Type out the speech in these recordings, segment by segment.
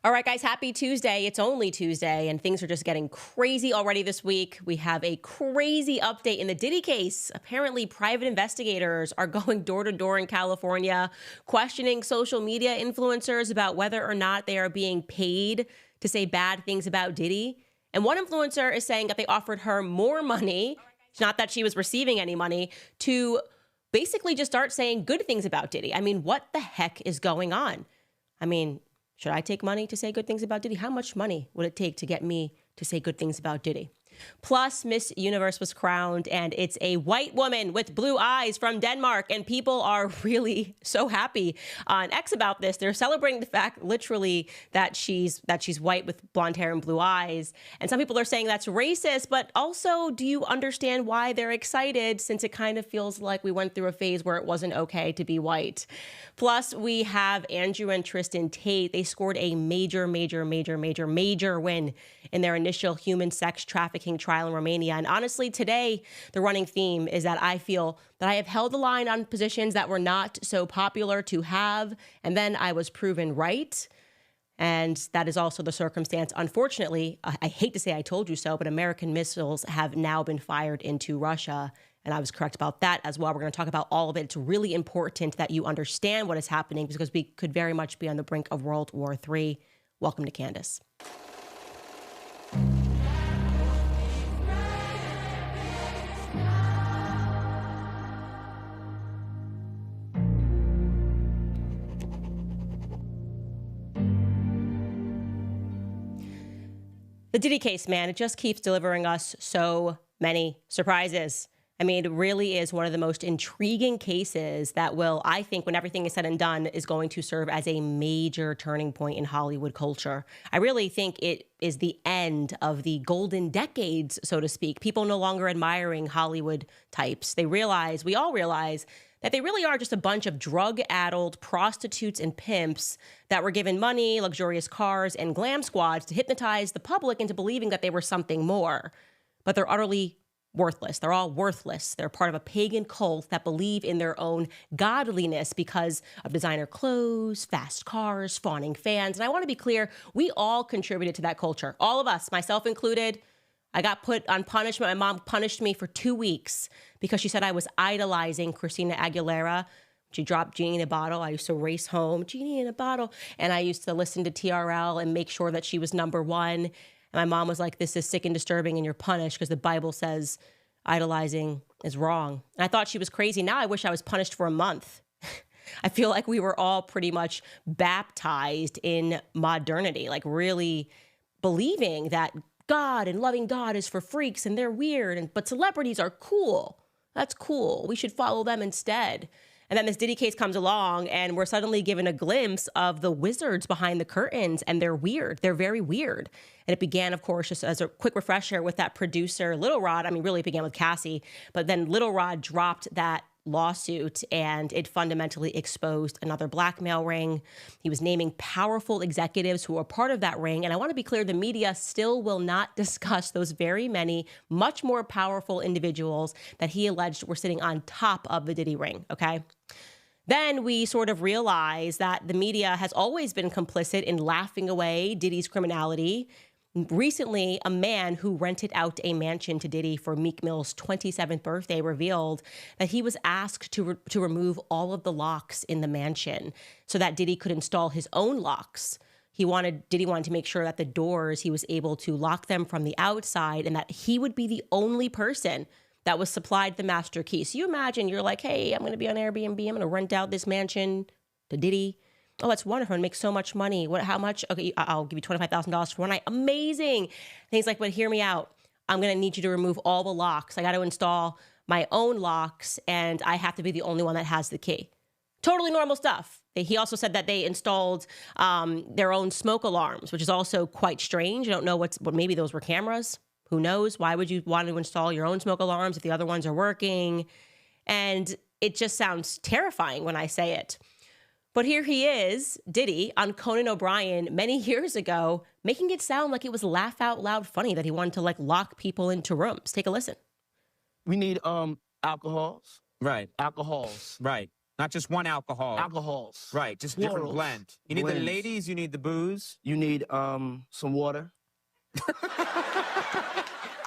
All right, guys, happy Tuesday. It's only Tuesday, and things are just getting crazy already this week. We have a crazy update in the Diddy case. Apparently, private investigators are going door to door in California, questioning social media influencers about whether or not they are being paid to say bad things about Diddy. And one influencer is saying that they offered her more money, not that she was receiving any money, to basically just start saying good things about Diddy. I mean, what the heck is going on? I mean, should I take money to say good things about Diddy? How much money would it take to get me to say good things about Diddy? Plus, Miss Universe was crowned, and it's a white woman with blue eyes from Denmark, and people are really so happy on X about this. They're celebrating the fact, literally, that she's white with blonde hair and blue eyes. And some people are saying that's racist, but also, do you understand why they're excited, since it kind of feels like we went through a phase where it wasn't okay to be white? Plus, we have Andrew and Tristan Tate. They scored a major win in their initial human sex trafficking trial in Romania. And honestly, today, the running theme is that I feel that I have held the line on positions that were not so popular to have, and then I was proven right. And that is also the circumstance. Unfortunately, I hate to say I told you so, but American missiles have now been fired into Russia. And I was correct about that as well. We're going to talk about all of it. It's really important that you understand what is happening, because we could very much be on the brink of World War III. Welcome to Candace. The Diddy case, man, it just keeps delivering us so many surprises. I mean, it really is one of the most intriguing cases that will, I think, when everything is said and done, is going to serve as a major turning point in Hollywood culture. I really think it is the end of the golden decades, so to speak. People no longer admiring Hollywood types. We all realize that they really are just a bunch of drug-addled prostitutes and pimps that were given money, luxurious cars, and glam squads to hypnotize the public into believing that they were something more. But they're utterly worthless. They're all worthless. They're part of a pagan cult that believe in their own godliness because of designer clothes, fast cars, fawning fans. And I want to be clear, we all contributed to that culture. All of us, myself included. I got put on punishment. My mom punished me for 2 weeks because she said I was idolizing Christina Aguilera. She dropped Genie in a Bottle. I used to race home, Genie in a Bottle. And I used to listen to TRL and make sure that she was number one. And my mom was like, this is sick and disturbing and you're punished because the Bible says idolizing is wrong. And I thought she was crazy. Now I wish I was punished for a month. I feel like we were all pretty much baptized in modernity, like really believing that God and loving God is for freaks and they're weird, but celebrities are cool. That's cool. We should follow them instead. And then this Diddy case comes along and we're suddenly given a glimpse of the wizards behind the curtains, and they're weird. They're very weird. And it began, of course, just as a quick refresher with that producer, Little Rod. I mean, really it began with Cassie, but then Little Rod dropped that lawsuit and it fundamentally exposed another blackmail ring. He was naming powerful executives who were part of that ring. And I want to be clear, the media still will not discuss those very many, much more powerful individuals that he alleged were sitting on top of the Diddy ring, okay? Then we sort of realize that the media has always been complicit in laughing away Diddy's criminality. Recently, a man who rented out a mansion to Diddy for Meek Mill's 27th birthday revealed that he was asked to remove all of the locks in the mansion so that Diddy could install his own locks. Diddy wanted to make sure that the doors, he was able to lock them from the outside and that he would be the only person that was supplied the master key. So you imagine you're like, hey, I'm going to be on Airbnb. I'm going to rent out this mansion to Diddy. Oh, that's wonderful. And make so much money. How much? Okay, I'll give you $25,000 for one night. Amazing. And he's like, but hear me out. I'm going to need you to remove all the locks. I got to install my own locks and I have to be the only one that has the key. Totally normal stuff. He also said that they installed their own smoke alarms, which is also quite strange. I don't know what maybe those were cameras. Who knows? Why would you want to install your own smoke alarms if the other ones are working? And it just sounds terrifying when I say it. But here he is, Diddy, on Conan O'Brien many years ago, making it sound like it was laugh out loud funny that he wanted to like lock people into rooms. Take a listen. We need alcohols. Right. Alcohols. Right. Not just one alcohol. Alcohols. Right, just different Plurals. blend. You need Blends. the ladies, you need the booze. You need some water.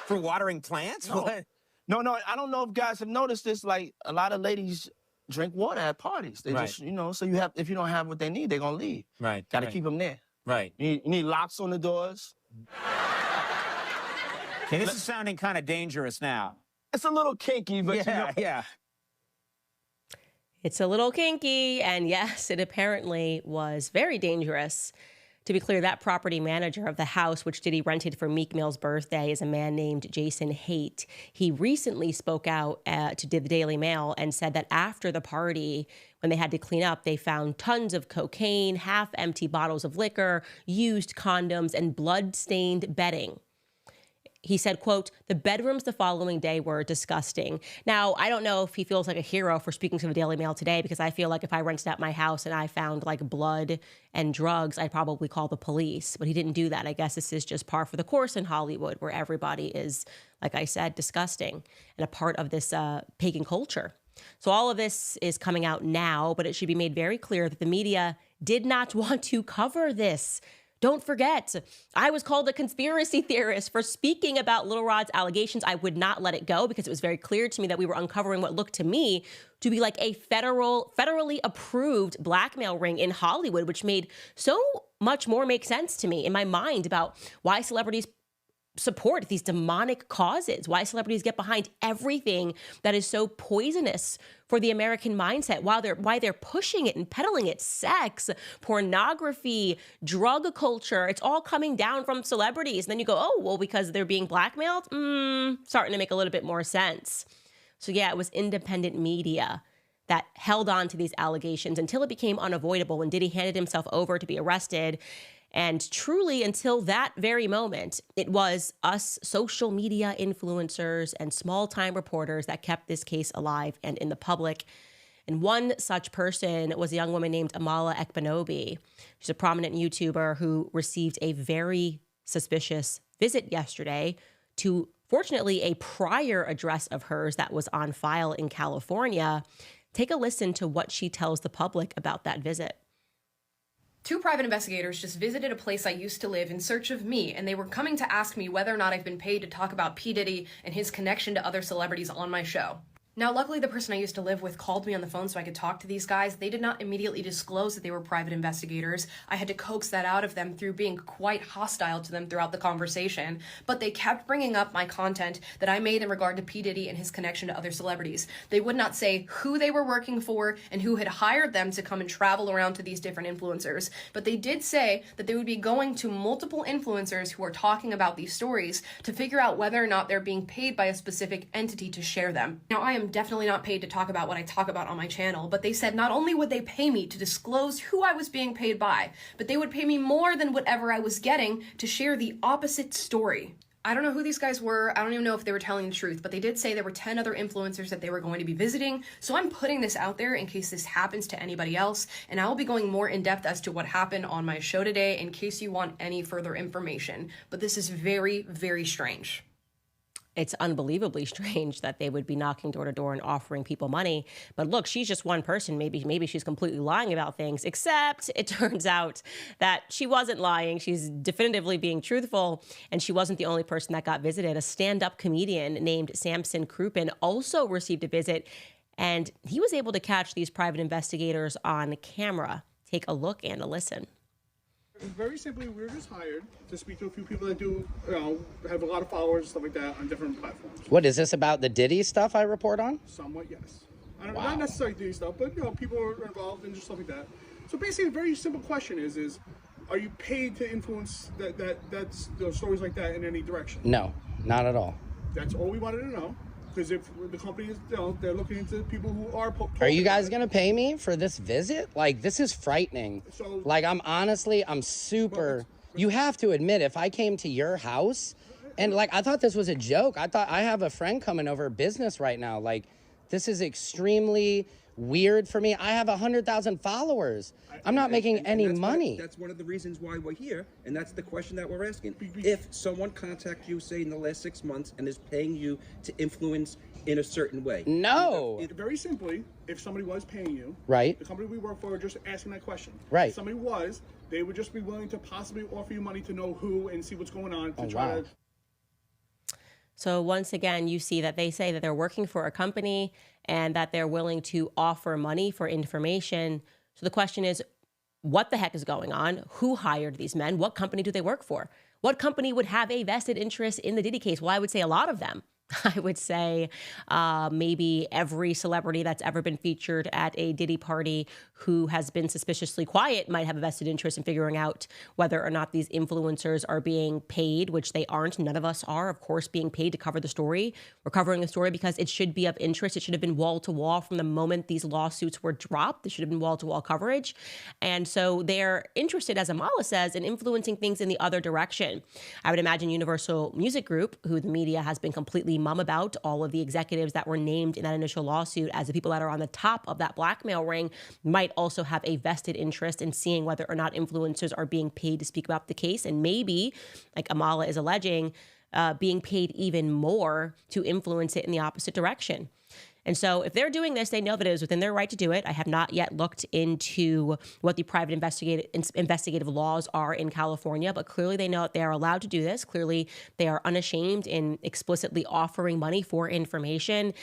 For watering plants? No. What? No, I don't know if guys have noticed this. Like, a lot of ladies drink water at parties. They just, you know, so if you don't have what they need, they're going to leave. Right. Got to keep them there. Right. You need locks on the doors. Okay, this is sounding kind of dangerous now. It's a little kinky, but yeah. It's a little kinky, and yes, it apparently was very dangerous. To be clear, that property manager of the house, which Diddy rented for Meek Mill's birthday, is a man named Jason Haight. He recently spoke out to the Daily Mail and said that after the party, when they had to clean up, they found tons of cocaine, half-empty bottles of liquor, used condoms, and blood-stained bedding. He said, quote, "The bedrooms the following day were disgusting." Now, I don't know if he feels like a hero for speaking to the Daily Mail today, because I feel like if I rented out my house and I found like blood and drugs, I'd probably call the police. But he didn't do that. I guess this is just par for the course in Hollywood, where everybody is, like I said, disgusting and a part of this pagan culture. So all of this is coming out now, but it should be made very clear that the media did not want to cover this. Don't forget, I was called a conspiracy theorist for speaking about Lil Rod's allegations. I would not let it go because it was very clear to me that we were uncovering what looked to me to be like a federally approved blackmail ring in Hollywood, which made so much more make sense to me in my mind about why celebrities support these demonic causes, why celebrities get behind everything that is so poisonous for the American mindset, why they're pushing it and peddling it. Sex, pornography, drug culture, it's all coming down from celebrities. And then you go, oh, well, because they're being blackmailed? Starting to make a little bit more sense. So yeah, it was independent media that held on to these allegations until it became unavoidable when Diddy handed himself over to be arrested. And truly, until that very moment, it was us social media influencers and small-time reporters that kept this case alive and in the public. And one such person was a young woman named Amala Ekpanobi. She's a prominent YouTuber who received a very suspicious visit yesterday to, fortunately, a prior address of hers that was on file in California. Take a listen to what she tells the public about that visit. Two private investigators just visited a place I used to live in search of me, and they were coming to ask me whether or not I've been paid to talk about P. Diddy and his connection to other celebrities on my show. Now, luckily, the person I used to live with called me on the phone so I could talk to these guys. They did not immediately disclose that they were private investigators. I had to coax that out of them through being quite hostile to them throughout the conversation. But they kept bringing up my content that I made in regard to P. Diddy and his connection to other celebrities. They would not say who they were working for and who had hired them to come and travel around to these different influencers. But they did say that they would be going to multiple influencers who are talking about these stories to figure out whether or not they're being paid by a specific entity to share them. Now, I am definitely not paid to talk about what I talk about on my channel, but they said not only would they pay me to disclose who I was being paid by, but they would pay me more than whatever I was getting to share the opposite story. I don't know who these guys were. I don't even know if they were telling the truth, but they did say there were 10 other influencers that they were going to be visiting. So I'm putting this out there in case this happens to anybody else. And I will be going more in depth as to what happened on my show today in case you want any further information. But this is very, very strange. It's unbelievably strange that they would be knocking door to door and offering people money. But look, she's just one person. Maybe she's completely lying about things, except it turns out that she wasn't lying. She's definitively being truthful. And she wasn't the only person that got visited. A stand-up comedian named Samson Krupin also received a visit, and he was able to catch these private investigators on camera. Take a look and a listen. Very simply, we were just hired to speak to a few people that do, have a lot of followers, stuff like that, on different platforms. What, is this about the Diddy stuff I report on? Somewhat, yes. Not necessarily Diddy stuff, but, people are involved and just stuff like that. So basically, a very simple question is are you paid to influence that's stories like that in any direction? No, not at all. That's all we wanted to know. Because if the company is, they're looking into people who are... Are you guys going to pay me for this visit? Like, this is frightening. So, like, I'm super... You have to admit, if I came to your house, and, like, I thought this was a joke. I have a friend coming over business right now. Like, this is extremely weird for me. I have 100,000 followers. I'm not making any money. That's one of the reasons why we're here, and that's the question that we're asking. If someone contacts you, say, in the last 6 months and is paying you to influence in a certain way? No. Very simply, if somebody was paying you, Right. the company we work for, just asking that question. Right. If somebody was, they would just be willing to possibly offer you money to know who and see what's going on to Oh, try wow. to. So once again, you see that they say that they're working for a company and that they're willing to offer money for information. So the question is, what the heck is going on? Who hired these men? What company do they work for? What company would have a vested interest in the Diddy case? Well, I would say a lot of them. I would say maybe every celebrity that's ever been featured at a Diddy party who has been suspiciously quiet might have a vested interest in figuring out whether or not these influencers are being paid, which they aren't. None of us are, of course, being paid to cover the story. We're covering the story because it should be of interest. It should have been wall to wall from the moment these lawsuits were dropped. There should have been wall to wall coverage. And so they're interested, as Amala says, in influencing things in the other direction. I would imagine Universal Music Group, who the media has been completely mum about, all of the executives that were named in that initial lawsuit as the people that are on the top of that blackmail ring, might also have a vested interest in seeing whether or not influencers are being paid to speak about the case. And maybe, like Amala is alleging, being paid even more to influence it in the opposite direction. And so if they're doing this, they know that it is within their right to do it. I have not yet looked into what the private investigative laws are in California, but clearly they know that they are allowed to do this. Clearly they are unashamed in explicitly offering money for information,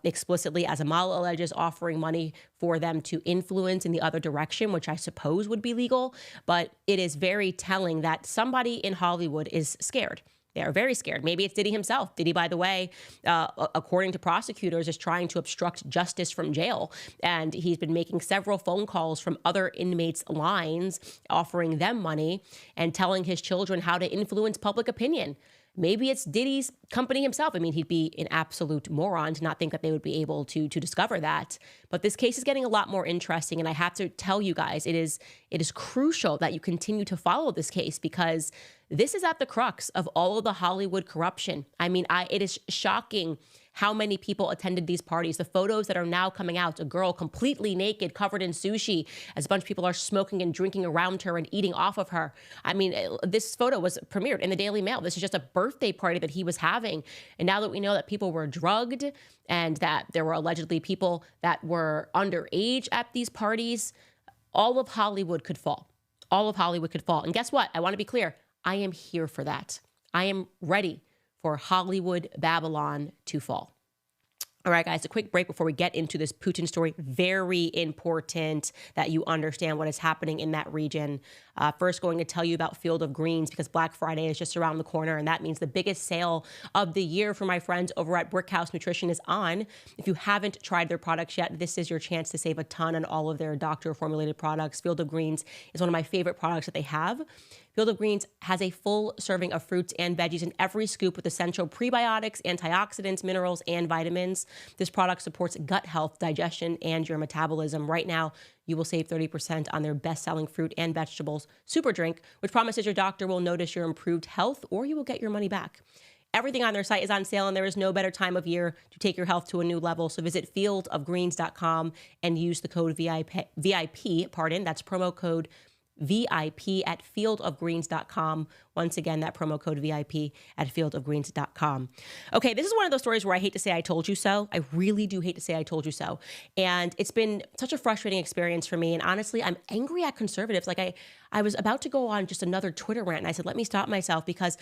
explicitly, as Amala alleges, offering money for them to influence in the other direction, which I suppose would be legal. But it is very telling that somebody in Hollywood is scared. They are very scared. Maybe it's Diddy himself. Diddy, by the way, according to prosecutors, is trying to obstruct justice from jail. And he's been making several phone calls from other inmates' lines, offering them money and telling his children how to influence public opinion. Maybe it's Diddy's company himself. I mean, he'd be an absolute moron to not think that they would be able to discover that. But this case is getting a lot more interesting. And I have to tell you guys, it is crucial that you continue to follow this case, because this is at the crux of all of the Hollywood corruption. I mean, it is shocking how many people attended these parties. The photos that are now coming out, a girl completely naked, covered in sushi, as a bunch of people are smoking and drinking around her and eating off of her. I mean, this photo was premiered in the Daily Mail. This is just a birthday party that he was having. And now that we know that people were drugged and that there were allegedly people that were underage at these parties, all of Hollywood could fall. All of Hollywood could fall. And guess what? I want to be clear. I am here for that. I am ready for Hollywood Babylon to fall. All right, guys, a quick break before we get into this Putin story. Very important that you understand what is happening in that region. First, going to tell you about Field of Greens, because Black Friday is just around the corner, and that means the biggest sale of the year for my friends over at Brickhouse Nutrition is on. If you haven't tried their products yet, this is your chance to save a ton on all of their doctor-formulated products. Field of Greens is one of my favorite products that they have. Field of Greens has a full serving of fruits and veggies in every scoop with essential prebiotics, antioxidants, minerals, and vitamins. This product supports gut health, digestion, and your metabolism. Right now, you will save 30% on their best-selling fruit and vegetables super drink, which promises your doctor will notice your improved health, or you will get your money back. Everything on their site is on sale, and there is no better time of year to take your health to a new level. So visit fieldofgreens.com and use the code VIP, that's promo code VIP at fieldofgreens.com. Once again, that promo code VIP at fieldofgreens.com. Okay, this is one of those stories where I hate to say I told you so. I really do hate to say I told you so. And it's been such a frustrating experience for me. And honestly, I'm angry at conservatives. Like I was about to go on just another Twitter rant, and I said, let me stop myself, because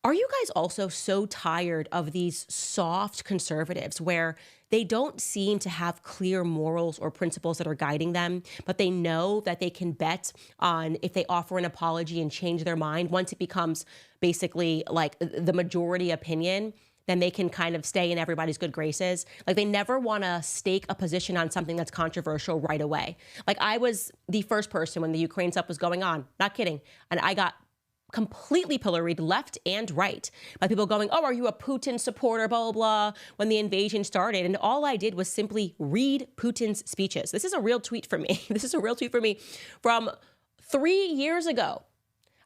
are you guys also so tired of these soft conservatives where they don't seem to have clear morals or principles that are guiding them, but they know that they can bet on if they offer an apology and change their mind, once it becomes basically like the majority opinion, then they can kind of stay in everybody's good graces. Like they never want to stake a position on something that's controversial right away. Like I was the first person when the Ukraine stuff was going on, not kidding, and I got completely pilloried left and right by people going, oh, are you a Putin supporter, blah, blah, blah, when the invasion started. And all I did was simply read Putin's speeches. This is a real tweet from me. This is a real tweet from me from 3 years ago.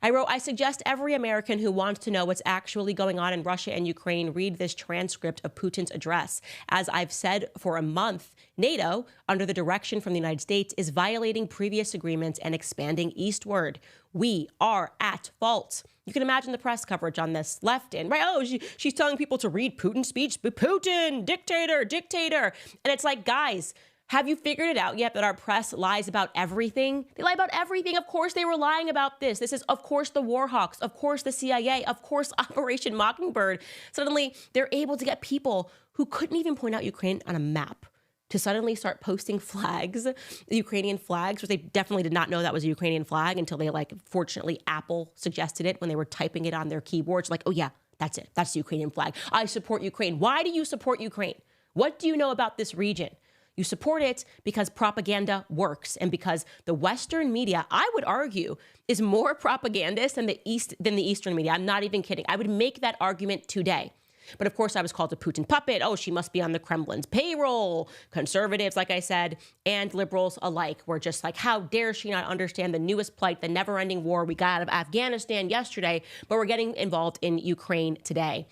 I wrote, I suggest every American who wants to know what's actually going on in Russia and Ukraine read this transcript of Putin's address. As I've said for a month, NATO, under the direction from the United States, is violating previous agreements and expanding eastward. We are at fault. You can imagine the press coverage on this, left and right. Oh, she's telling people to read Putin's speech. Putin, dictator, dictator. And it's like, guys, have you figured it out yet that our press lies about everything? They lie about everything. Of course they were lying about this. This is, of course, the Warhawks, of course, the CIA, of course, Operation Mockingbird. Suddenly, they're able to get people who couldn't even point out Ukraine on a map to suddenly start posting flags, the Ukrainian flags, which they definitely did not know that was a Ukrainian flag until they, fortunately, Apple suggested it when they were typing it on their keyboards. Like, oh yeah, that's it. That's the Ukrainian flag. I support Ukraine. Why do you support Ukraine? What do you know about this region? You support it because propaganda works and because the Western media, I would argue, is more propagandist than the Eastern media. I'm not even kidding. I would make that argument today. But of course, I was called a Putin puppet. Oh, she must be on the Kremlin's payroll. Conservatives, like I said, and liberals alike were just like, how dare she not understand the newest plight, the never-ending war we got out of Afghanistan yesterday, but we're getting involved in Ukraine today.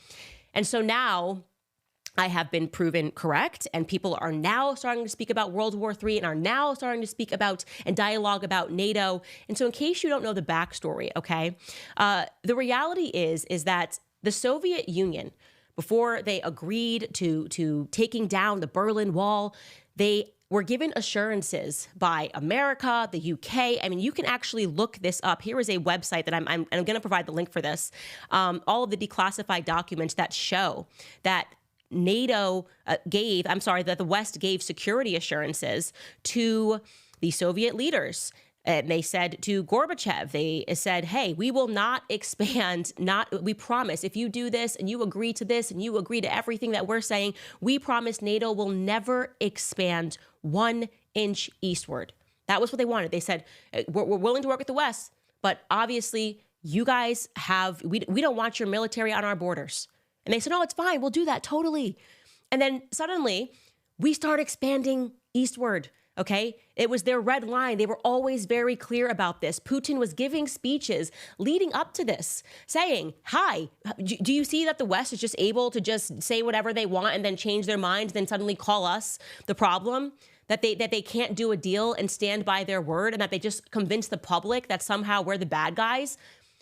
And so now I have been proven correct, and people are now starting to speak about World War III and are now starting to speak about and dialogue about NATO. And so in case you don't know the backstory, okay, the reality is that the Soviet Union, before they agreed to taking down the Berlin Wall, they were given assurances by America, the UK. I mean, you can actually look this up. Here is a website that I'm going to provide the link for this. All of the declassified documents that show that NATO that the West gave security assurances to the Soviet leaders. They said to Gorbachev, they said, hey, we will not expand, we promise, if you do this and you agree to this and you agree to everything that we're saying, we promise NATO will never expand 1 inch eastward. That was what they wanted. They said, we're willing to work with the West, but obviously you guys we don't want your military on our borders. And they said, no, it's fine. We'll do that totally. And then suddenly we start expanding eastward. Okay, it was their red line. They were always very clear about this. Putin was giving speeches leading up to this saying, hi, do you see that the West is just able to just say whatever they want and then change their minds, then suddenly call us the problem? That they can't do a deal and stand by their word, and that they just convince the public that somehow we're the bad guys?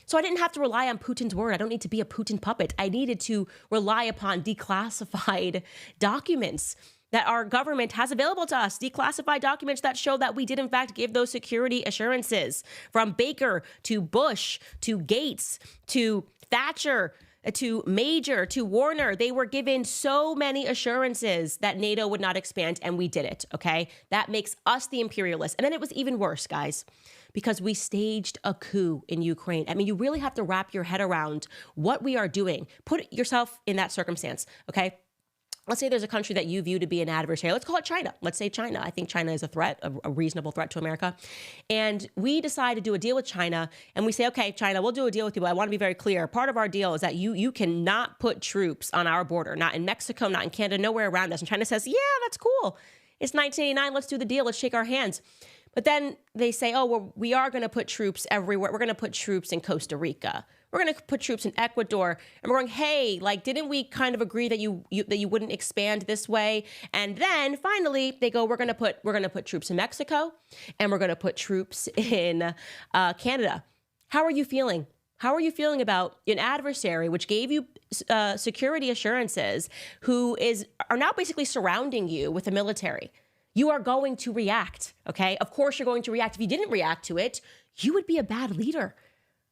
So I didn't have to rely on Putin's word. I don't need to be a Putin puppet. I needed to rely upon declassified documents that our government has available to us, declassified documents that show that we did, in fact, give those security assurances. From Baker to Bush to Gates to Thatcher to Major to Warner. They were given so many assurances that NATO would not expand, and we did it, okay? That makes us the imperialists. And then it was even worse, guys, because we staged a coup in Ukraine. I mean, you really have to wrap your head around what we are doing. Put yourself in that circumstance, okay? Let's say there's a country that you view to be an adversary. Let's call it China. Let's say China. I think China is a threat, a reasonable threat to America. And we decide to do a deal with China. And we say, okay, China, we'll do a deal with you. But I want to be very clear. Part of our deal is that you cannot put troops on our border, not in Mexico, not in Canada, nowhere around us. And China says, yeah, that's cool. It's 1989. Let's do the deal. Let's shake our hands. But then they say, oh, well, we are going to put troops everywhere. We're going to put troops in Costa Rica. We're going to put troops in Ecuador. And we're going, hey, didn't we kind of agree that you wouldn't expand this way? And then finally they go, we're going to put troops in Mexico, and we're going to put troops in Canada. How are you feeling? How are you feeling about an adversary which gave you security assurances, are now basically surrounding you with the military? You are going to react, okay? Of course you're going to react. If you didn't react to it, you would be a bad leader.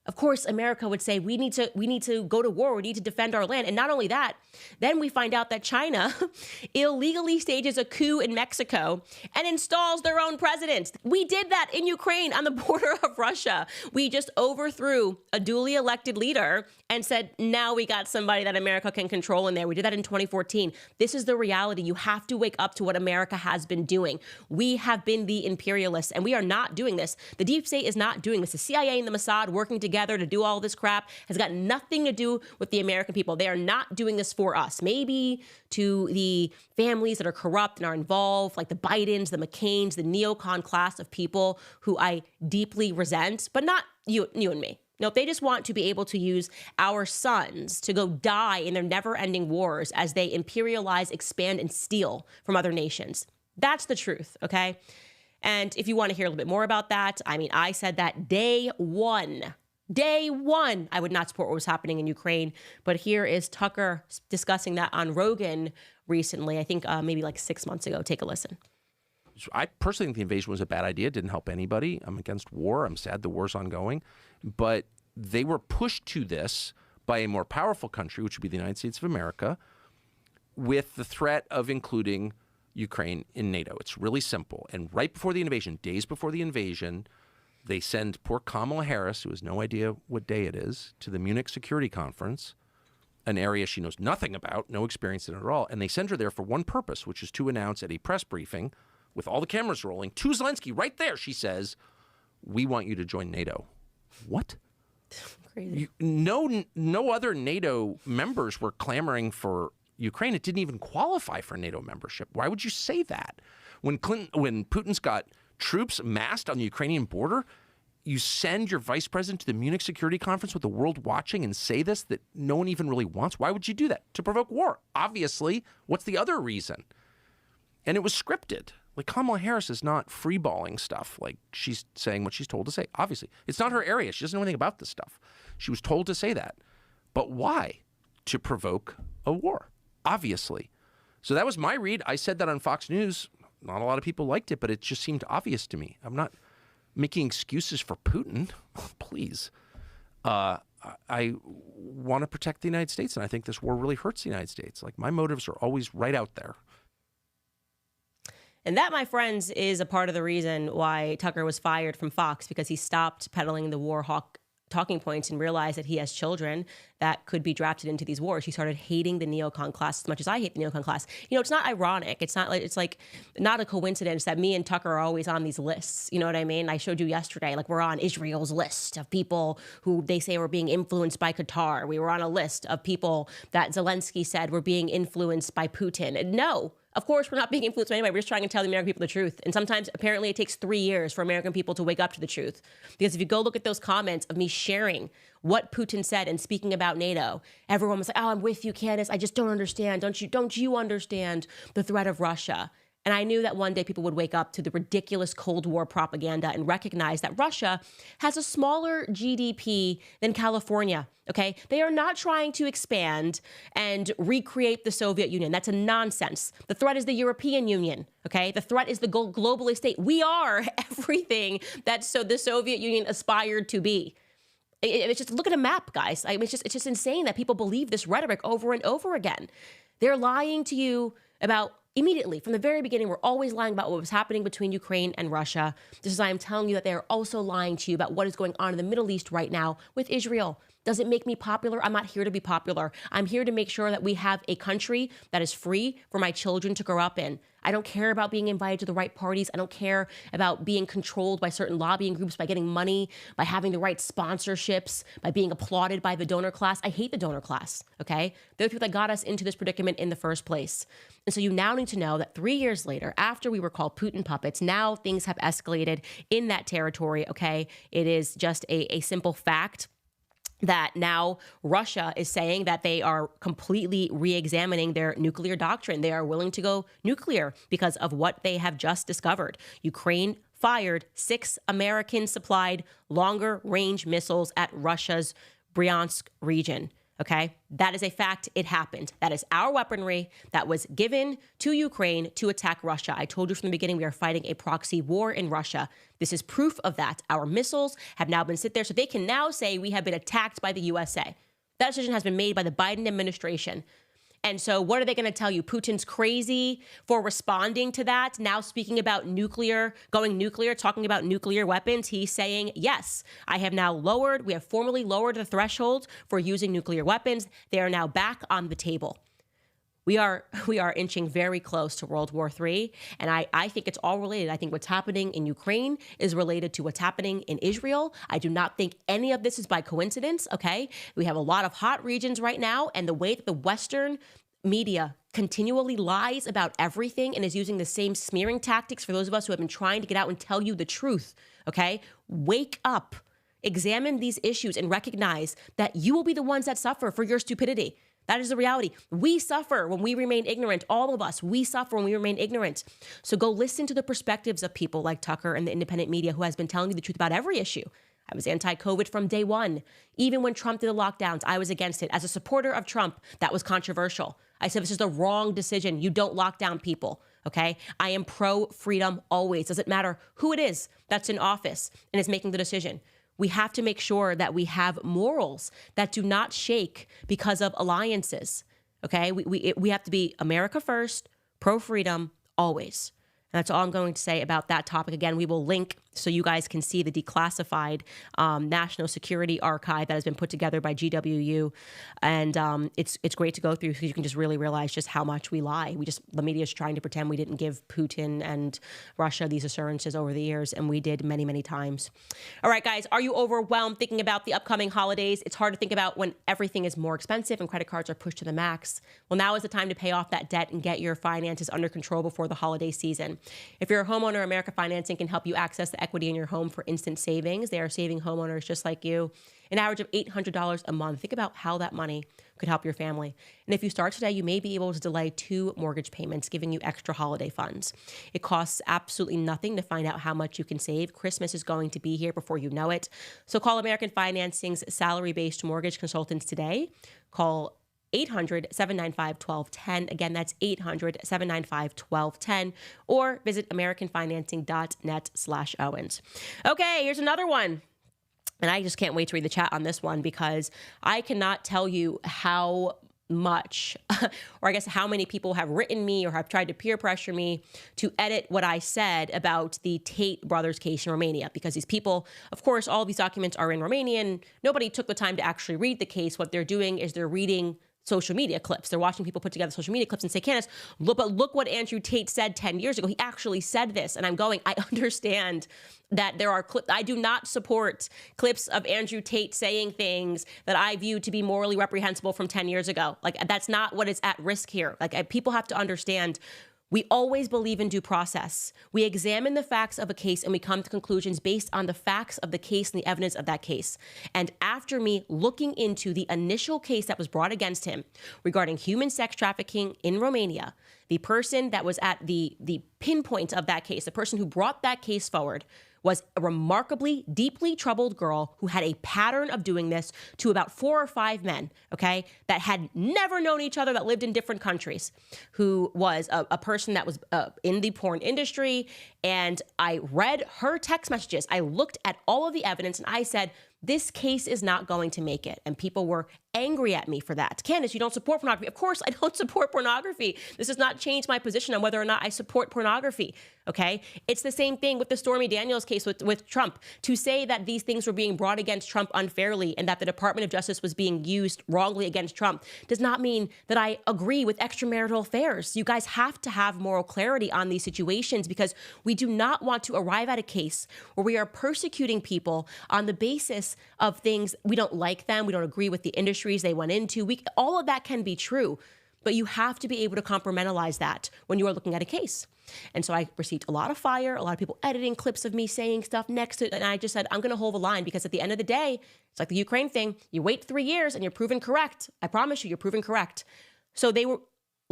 Of course, America would say, we need to go to war. We need to defend our land. And not only that, then we find out that China illegally stages a coup in Mexico and installs their own president. We did that in Ukraine on the border of Russia. We just overthrew a duly elected leader and said, now we got somebody that America can control in there. We did that in 2014. This is the reality. You have to wake up to what America has been doing. We have been the imperialists, and we are not doing this. The deep state is not doing this. The CIA and the Mossad working together to do all this crap has got nothing to do with the American people. They are not doing this for us. Maybe to the families that are corrupt and are involved, like the Bidens, the McCains, the neocon class of people who I deeply resent, but not you and me. No, they just want to be able to use our sons to go die in their never-ending wars as they imperialize, expand, and steal from other nations. That's the truth, okay? And if you want to hear a little bit more about that, I mean, I said that day one, I would not support what was happening in Ukraine. But here is Tucker discussing that on Rogan recently, I think maybe like 6 months ago. Take a listen. I personally think the invasion was a bad idea. It didn't help anybody. I'm against war. I'm sad the war's ongoing. But they were pushed to this by a more powerful country, which would be the United States of America, with the threat of including Ukraine in NATO. It's really simple. And right before the invasion, days before the invasion, they send poor Kamala Harris, who has no idea what day it is, to the Munich Security Conference, an area she knows nothing about, no experience in it at all. And they send her there for one purpose, which is to announce at a press briefing, with all the cameras rolling, to Zelensky, right there, she says, "We want you to join NATO." What? Crazy. No other NATO members were clamoring for Ukraine. It didn't even qualify for NATO membership. Why would you say that? When Putin's got troops massed on the Ukrainian border, you send your vice president to the Munich Security Conference with the world watching and say this that no one even really wants? Why would you do that? To provoke war. Obviously. What's the other reason? And it was scripted. Like, Kamala Harris is not freeballing stuff. Like, she's saying what she's told to say. Obviously. It's not her area. She doesn't know anything about this stuff. She was told to say that. But why? To provoke a war. Obviously. So that was my read. I said that on Fox News. Not a lot of people liked it, but it just seemed obvious to me. I'm not making excuses for Putin. Please. I want to protect the United States, and I think this war really hurts the United States. Like, my motives are always right out there. And that, my friends, is a part of the reason why Tucker was fired from Fox, because he stopped peddling the war hawk talking points and realized that he has children that could be drafted into these wars. He started hating the neocon class as much as I hate the neocon class. You know, it's not ironic. It's like not a coincidence that me and Tucker are always on these lists. You know what I mean? I showed you yesterday, like, we're on Israel's list of people who they say were being influenced by Qatar. We were on a list of people that Zelensky said were being influenced by Putin. And no, of course, we're not being influenced by anybody. We're just trying to tell the American people the truth. And sometimes, apparently, it takes 3 years for American people to wake up to the truth. Because if you go look at those comments of me sharing what Putin said and speaking about NATO, everyone was like, "Oh, I'm with you, Candace. I just don't understand. Don't you understand the threat of Russia?" And I knew that one day people would wake up to the ridiculous Cold War propaganda and recognize that Russia has a smaller GDP than California, okay? They are not trying to expand and recreate the Soviet Union. That's a nonsense. The threat is the European Union, okay? The threat is the globalist state. We are everything that the Soviet Union aspired to be. It's just, look at a map, guys. I mean, it's just insane that people believe this rhetoric over and over again. They're lying to you about immediately, from the very beginning, we're always lying about what was happening between Ukraine and Russia. Just as I am telling you that they are also lying to you about what is going on in the Middle East right now with Israel. Does it make me popular? I'm not here to be popular. I'm here to make sure that we have a country that is free for my children to grow up in. I don't care about being invited to the right parties. I don't care about being controlled by certain lobbying groups, by getting money, by having the right sponsorships, by being applauded by the donor class. I hate the donor class, okay? They're the people that got us into this predicament in the first place. And so you now need to know that 3 years later, after we were called Putin puppets, now things have escalated in that territory, okay? It is just a simple fact that now Russia is saying that they are completely re-examining their nuclear doctrine. They are willing to go nuclear because of what they have just discovered. Ukraine fired 6 American-supplied longer-range missiles at Russia's Bryansk region. Okay, that is a fact. It happened. That is our weaponry that was given to Ukraine to attack Russia. I told you from the beginning, we are fighting a proxy war in Russia. This is proof of that. Our missiles have now been sit there, so they can now say we have been attacked by the USA. That decision has been made by the Biden administration. And so what are they going to tell you? Putin's crazy for responding to that. Now speaking about nuclear, going nuclear, talking about nuclear weapons. He's saying, yes, we have formally lowered the threshold for using nuclear weapons. They are now back on the table. We are inching very close to World War III, and I think it's all related. I think what's happening in Ukraine is related to what's happening in Israel. I do not think any of this is by coincidence, okay? We have a lot of hot regions right now, and the way that the Western media continually lies about everything and is using the same smearing tactics for those of us who have been trying to get out and tell you the truth, okay? Wake up. Examine these issues and recognize that you will be the ones that suffer for your stupidity. That is the reality. We suffer when we remain ignorant. All of us, we suffer when we remain ignorant. So go listen to the perspectives of people like Tucker and the independent media who has been telling you the truth about every issue. I was anti-COVID from day one. Even when Trump did the lockdowns, I was against it. As a supporter of Trump, that was controversial. I said, this is the wrong decision. You don't lock down people, okay? I am pro-freedom always. Doesn't matter who it is that's in office and is making the decision. We have to make sure that we have morals that do not shake because of alliances, okay? We have to be America first, pro-freedom, always. And that's all I'm going to say about that topic. Again, we will link so you guys can see the declassified National Security Archive that has been put together by GWU. And it's great to go through because you can just really realize just how much we lie. The media is trying to pretend we didn't give Putin and Russia these assurances over the years, and we did many, many times. All right, guys, are you overwhelmed thinking about the upcoming holidays? It's hard to think about when everything is more expensive and credit cards are pushed to the max. Well, now is the time to pay off that debt and get your finances under control before the holiday season. If you're a homeowner, America Financing can help you access the equity in your home for instant savings. They are saving homeowners just like you an average of $800 a month. Think about how that money could help your family. And if you start today, you may be able to delay 2 mortgage payments, giving you extra holiday funds. It costs absolutely nothing to find out how much you can save. Christmas is going to be here before you know it. So call American Financing's salary-based mortgage consultants today. Call 800-795-1210. Again, that's 800-795-1210, or visit americanfinancing.net/Owens. Okay, here's another one. And I just can't wait to read the chat on this one because I cannot tell you how much, or I guess how many people have written me or have tried to peer pressure me to edit what I said about the Tate brothers case in Romania. Because these people, of course, all of these documents are in Romanian. Nobody took the time to actually read the case. What they're doing is they're reading social media clips. They're watching people put together social media clips and say, Candace, look what Andrew Tate said 10 years ago. He actually said this. And I'm going, I understand that there are clips. I do not support clips of Andrew Tate saying things that I view to be morally reprehensible from 10 years ago. Like, that's not what is at risk here. Like, people have to understand, we always believe in due process. We examine the facts of a case and we come to conclusions based on the facts of the case and the evidence of that case. And after me looking into the initial case that was brought against him regarding human sex trafficking in Romania, the person that was at the pinpoint of that case, the person who brought that case forward, was a remarkably deeply troubled girl who had a pattern of doing this to about 4 or 5 men, okay, that had never known each other, that lived in different countries, who was a person that was in the porn industry. And I read her text messages. I looked at all of the evidence and I said, this case is not going to make it. And people were angry at me for that. Candace, you don't support pornography. Of course, I don't support pornography. This does not change my position on whether or not I support pornography, okay? It's the same thing with the Stormy Daniels case with Trump. To say that these things were being brought against Trump unfairly and that the Department of Justice was being used wrongly against Trump does not mean that I agree with extramarital affairs. You guys have to have moral clarity on these situations because we do not want to arrive at a case where we are persecuting people on the basis of things we don't like them, we don't agree with the industries they went into. All of that can be true, but you have to be able to compartmentalize that when you are looking at a case. And so I received a lot of fire, a lot of people editing clips of me saying stuff next to it, and I just said, I'm going to hold the line because at the end of the day, it's like the Ukraine thing. You wait 3 years and you're proven correct. I promise you, you're proven correct. So they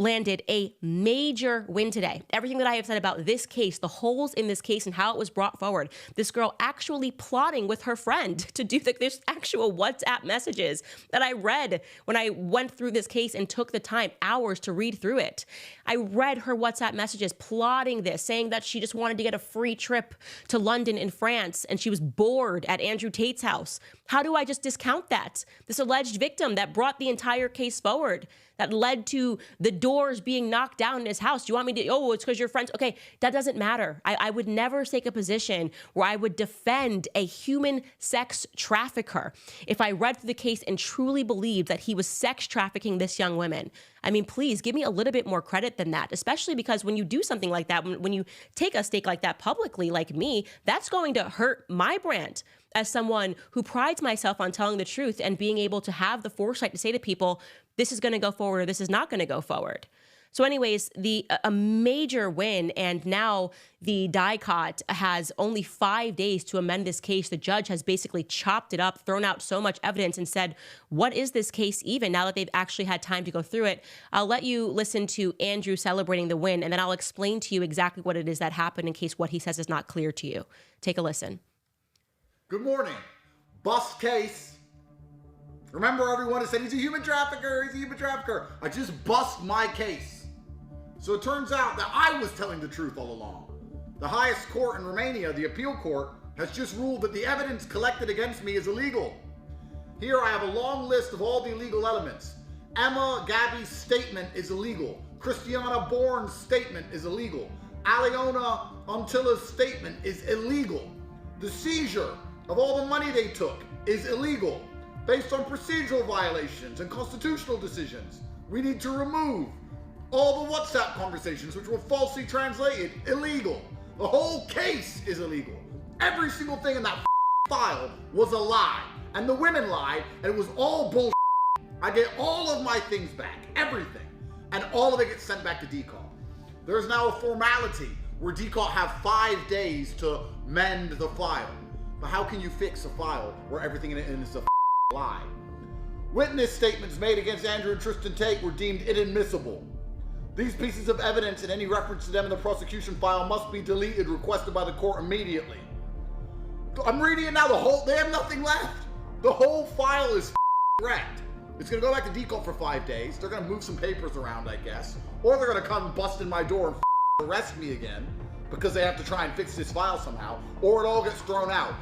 landed a major win today. Everything that I have said about this case, the holes in this case and how it was brought forward, this girl actually plotting with her friend to do this actual WhatsApp messages that I read when I went through this case and took the time, hours to read through it. I read her WhatsApp messages plotting this, saying that she just wanted to get a free trip to London in France and she was bored at Andrew Tate's house. How do I just discount that? This alleged victim that brought the entire case forward, that led to the doors being knocked down in his house. Do you want me to, oh, it's because you're friends? Okay, that doesn't matter. I would never take a position where I would defend a human sex trafficker if I read through the case and truly believed that he was sex trafficking this young woman. I mean, please give me a little bit more credit than that, especially because when you do something like that, when you take a stake like that publicly, like me, that's going to hurt my brand as someone who prides myself on telling the truth and being able to have the foresight to say to people, this is going to go forward or this is not going to go forward. So anyways, a major win, and now the DICOT has only 5 days to amend this case. The judge has basically chopped it up, thrown out so much evidence, and said, what is this case even, now that they've actually had time to go through it? I'll let you listen to Andrew celebrating the win, and then I'll explain to you exactly what it is that happened in case what he says is not clear to you. Take a listen. Good morning. Bust case. Remember everyone has said he's a human trafficker, he's a human trafficker. I just bust my case. So it turns out that I was telling the truth all along. The highest court in Romania, the appeal court, has just ruled that the evidence collected against me is illegal. Here I have a long list of all the illegal elements. Emma Gabby's statement is illegal. Christiana Bourne's statement is illegal. Aliona Untilla's statement is illegal. The seizure of all the money they took is illegal, based on procedural violations and constitutional decisions. We need to remove all the WhatsApp conversations which were falsely translated, illegal. The whole case is illegal. Every single thing in that file was a lie. And the women lied, and it was all bullshit. I get all of my things back, everything. And all of it gets sent back to DCOT. There's now a formality where DCOT have 5 days to mend the file. But how can you fix a file where everything in it is a lie? Witness statements made against Andrew and Tristan Tate were deemed inadmissible. These pieces of evidence and any reference to them in the prosecution file must be deleted, requested by the court immediately. I'm reading it now, they have nothing left. The whole file is wrecked. It's gonna go back to DCOT for 5 days. They're gonna move some papers around, I guess. Or they're gonna come bust in my door and arrest me again because they have to try and fix this file somehow. Or it all gets thrown out.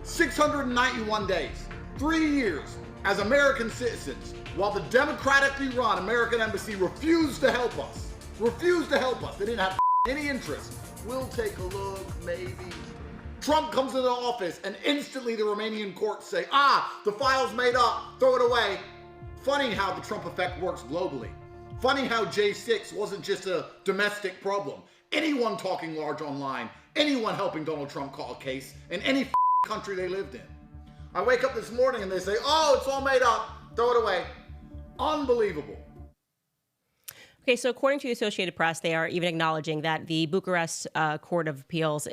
691 days, 3 years as American citizens, while the democratically run American embassy refused to help us. Refused to help us. They didn't have any interest. We'll take a look, maybe. Trump comes into office and instantly the Romanian courts say, the file's made up, throw it away. Funny how the Trump effect works globally. Funny how J6 wasn't just a domestic problem. Anyone talking large online, anyone helping Donald Trump call a case in any country they lived in. I wake up this morning and they say, it's all made up, throw it away. Unbelievable. Okay, so according to the Associated Press, they are even acknowledging that the Bucharest Court of Appeals,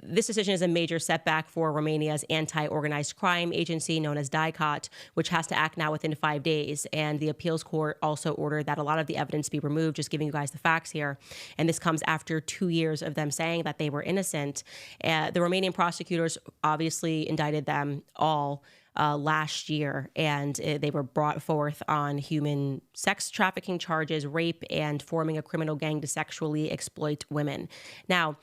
this decision is a major setback for Romania's anti-organized crime agency known as DICOT, which has to act now within 5 days. And the appeals court also ordered that a lot of the evidence be removed, just giving you guys the facts here. And this comes after 2 years of them saying that they were innocent. The Romanian prosecutors obviously indicted them all last year, and they were brought forth on human sex trafficking charges, rape, and forming a criminal gang to sexually exploit women. Now,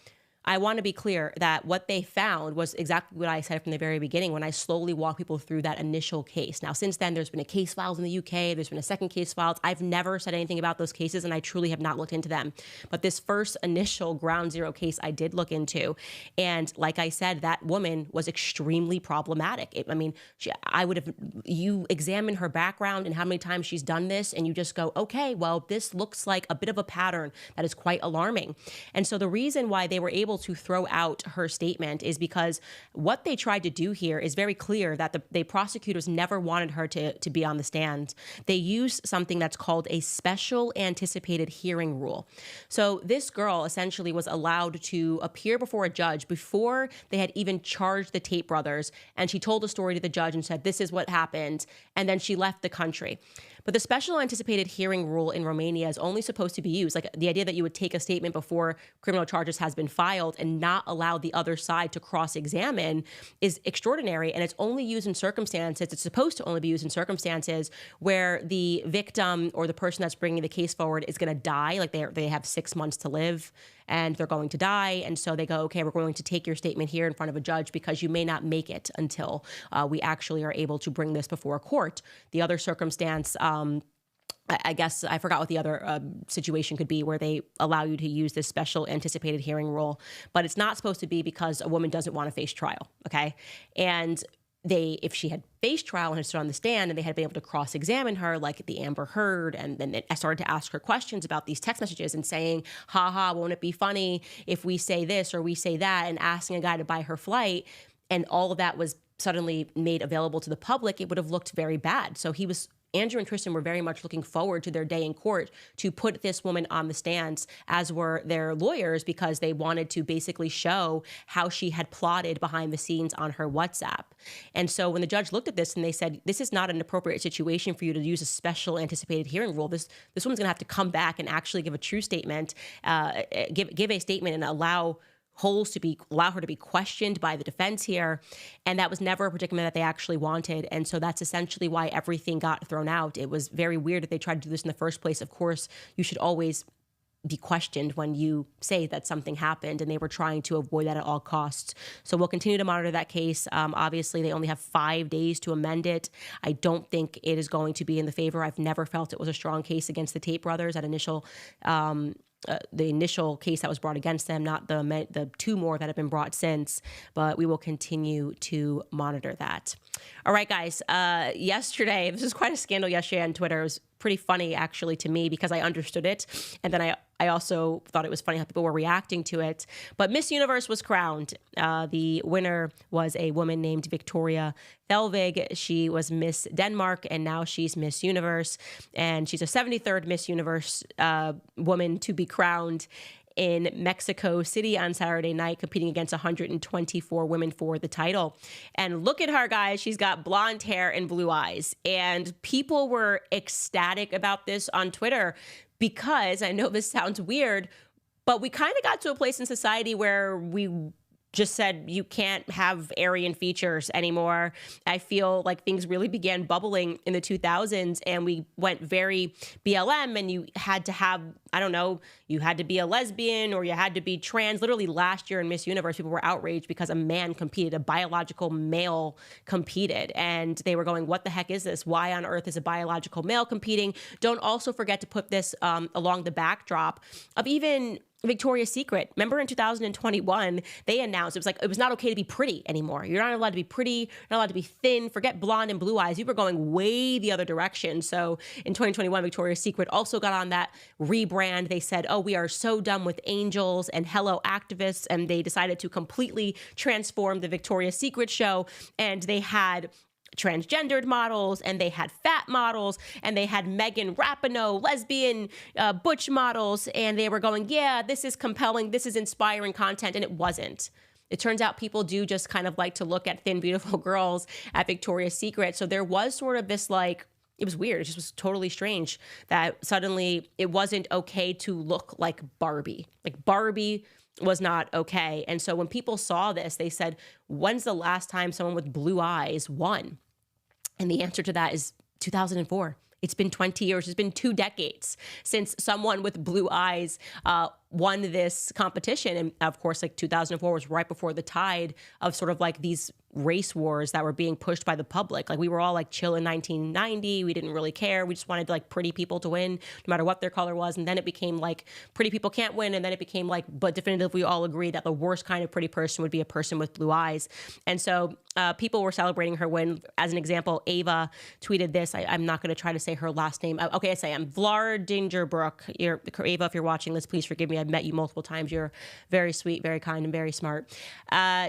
I want to be clear that what they found was exactly what I said from the very beginning when I slowly walked people through that initial case. Now, since then, there's been a case filed in the UK. There's been a second case filed. I've never said anything about those cases, and I truly have not looked into them. But this first initial ground zero case I did look into. And like I said, that woman was extremely problematic. You examine her background and how many times she's done this, and you just go, okay, well, this looks like a bit of a pattern that is quite alarming. And so the reason why they were able to throw out her statement is because what they tried to do here is very clear that the prosecutors never wanted her to be on the stand. They used something that's called a special anticipated hearing rule. So this girl essentially was allowed to appear before a judge before they had even charged the Tate brothers. And she told the story to the judge and said, this is what happened. And then she left the country. But the special anticipated hearing rule in Romania is only supposed to be used, like the idea that you would take a statement before criminal charges has been filed and not allow the other side to cross-examine is extraordinary. And it's only used in circumstances, it's supposed to only be used in circumstances where the victim or the person that's bringing the case forward is going to die, like they have 6 months to live and they're going to die. And so they go, okay, we're going to take your statement here in front of a judge because you may not make it until we actually are able to bring this before a court. The other circumstance, I guess I forgot what the other situation could be where they allow you to use this special anticipated hearing rule, but it's not supposed to be because a woman doesn't want to face trial, okay? And if she had faced trial and had stood on the stand and they had been able to cross-examine her like the Amber Heard, and then I started to ask her questions about these text messages and saying, won't it be funny if we say this or we say that, and asking a guy to buy her flight, and all of that was suddenly made available to the public, it would have looked very bad. So he was Andrew and Tristan were very much looking forward to their day in court to put this woman on the stands, as were their lawyers, because they wanted to basically show how she had plotted behind the scenes on her WhatsApp. And so when the judge looked at this and they said, this is not an appropriate situation for you to use a special anticipated hearing rule. This woman's going to have to come back and actually give a true statement, give a statement and allow her to be questioned by the defense here. And that was never a predicament that they actually wanted. And so that's essentially why everything got thrown out. It was very weird that they tried to do this in the first place. Of course, you should always be questioned when you say that something happened, and they were trying to avoid that at all costs. So we'll continue to monitor that case. Obviously, they only have 5 days to amend it. I don't think it is going to be in the favor. I've never felt it was a strong case against the Tate brothers. That the initial case that was brought against them, not the 2 more that have been brought since, but we will continue to monitor that. All right, guys, yesterday, this was quite a scandal yesterday on Twitter. It was pretty funny, actually, to me, because I understood it. And then I also thought it was funny how people were reacting to it. But Miss Universe was crowned. The winner was a woman named Victoria Thelvig. She was Miss Denmark, and now she's Miss Universe. And she's a 73rd Miss Universe woman to be crowned in Mexico City on Saturday night, competing against 124 women for the title. And look at her, guys. She's got blonde hair and blue eyes. And people were ecstatic about this on Twitter because, I know this sounds weird, but we kind of got to a place in society where we just said you can't have Aryan features anymore. I feel like things really began bubbling in the 2000s, and we went very BLM, and you had to have, I don't know, you had to be a lesbian or you had to be trans. Literally last year in Miss Universe, people were outraged because a man competed, a biological male competed, and they were going, what the heck is this? Why on earth is a biological male competing? Don't also forget to put this along the backdrop of even Victoria's Secret. Remember in 2021, they announced it was not okay to be pretty anymore. You're not allowed to be pretty, you're not allowed to be thin, forget blonde and blue eyes. We were going way the other direction. So in 2021, Victoria's Secret also got on that rebrand. They said, oh, we are so done with angels and hello activists. And they decided to completely transform the Victoria's Secret show. And they had transgendered models, and they had fat models, and they had Megan Rapinoe, lesbian butch models, and they were going, yeah, this is compelling, this is inspiring content, and it wasn't. It turns out people do just kind of like to look at thin, beautiful girls at Victoria's Secret. So there was sort of this it was weird. It just was totally strange that suddenly it wasn't okay to look like Barbie. Like Barbie was not okay. And so when people saw this, they said, when's the last time someone with blue eyes won? And the answer to that is 2004. It's been 20 years. It's been 2 decades since someone with blue eyes won this competition. And of course, 2004 was right before the tide of sort of these race wars that were being pushed by the public. We were all chill in 1990. We didn't really care. We just wanted pretty people to win, no matter what their color was. And then it became pretty people can't win. And then it became but definitively we all agree that the worst kind of pretty person would be a person with blue eyes. And so people were celebrating her win. As an example, Ava tweeted this. I'm not going to try to say her last name. Okay, I say I'm Vlardingerbrook. Ava, if you're watching this, please forgive me. I've met you multiple times. You're very sweet, very kind, and very smart.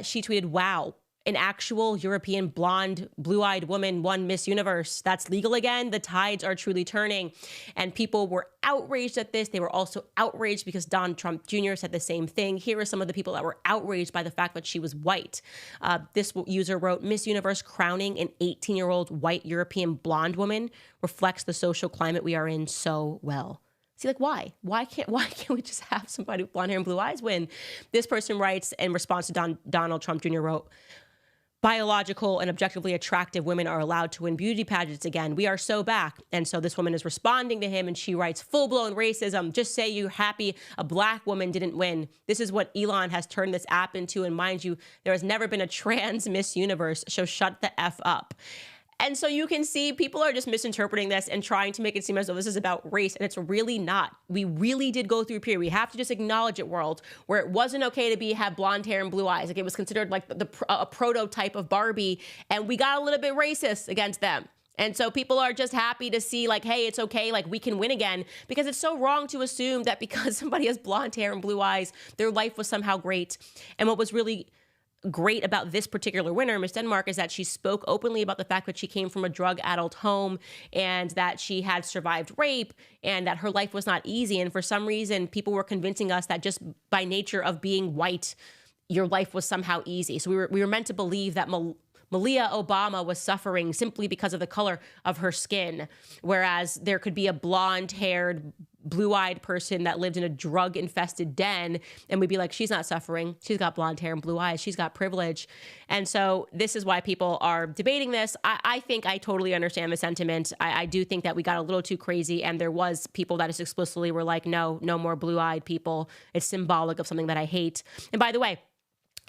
She tweeted, wow, an actual European blonde, blue-eyed woman won Miss Universe. That's legal again. The tides are truly turning. And people were outraged at this. They were also outraged because Donald Trump Jr. said the same thing. Here are some of the people that were outraged by the fact that she was white. This user wrote, Miss Universe crowning an 18-year-old white European blonde woman reflects the social climate we are in so well. See, why? Why can't we just have somebody with blonde hair and blue eyes win? This person writes in response to Donald Trump Jr. wrote, biological and objectively attractive women are allowed to win beauty pageants again. We are so back. And so this woman is responding to him, and she writes, full-blown racism. Just say you're happy a black woman didn't win. This is what Elon has turned this app into. And mind you, there has never been a trans Miss Universe, so shut the F up. And so you can see people are just misinterpreting this and trying to make it seem as though this is about race, and it's really not. We really did go through a period. We have to just acknowledge it, world, where it wasn't okay to have blonde hair and blue eyes. It was considered a prototype of Barbie, and we got a little bit racist against them. And so people are just happy to see hey, it's okay, we can win again, because it's so wrong to assume that because somebody has blonde hair and blue eyes, their life was somehow great. And what was really great about this particular winner, Miss Denmark, is that she spoke openly about the fact that she came from a drug-addled home and that she had survived rape and that her life was not easy. And for some reason, people were convincing us that just by nature of being white, your life was somehow easy. So we were meant to believe that Malia Obama was suffering simply because of the color of her skin, whereas there could be a blonde-haired, blue-eyed person that lived in a drug-infested den, and we'd be like, she's not suffering. She's got blonde hair and blue eyes. She's got privilege. And so this is why people are debating this. I think I totally understand the sentiment. I do think that we got a little too crazy, and there was people that just explicitly were like, no more blue-eyed people. It's symbolic of something that I hate. And by the way,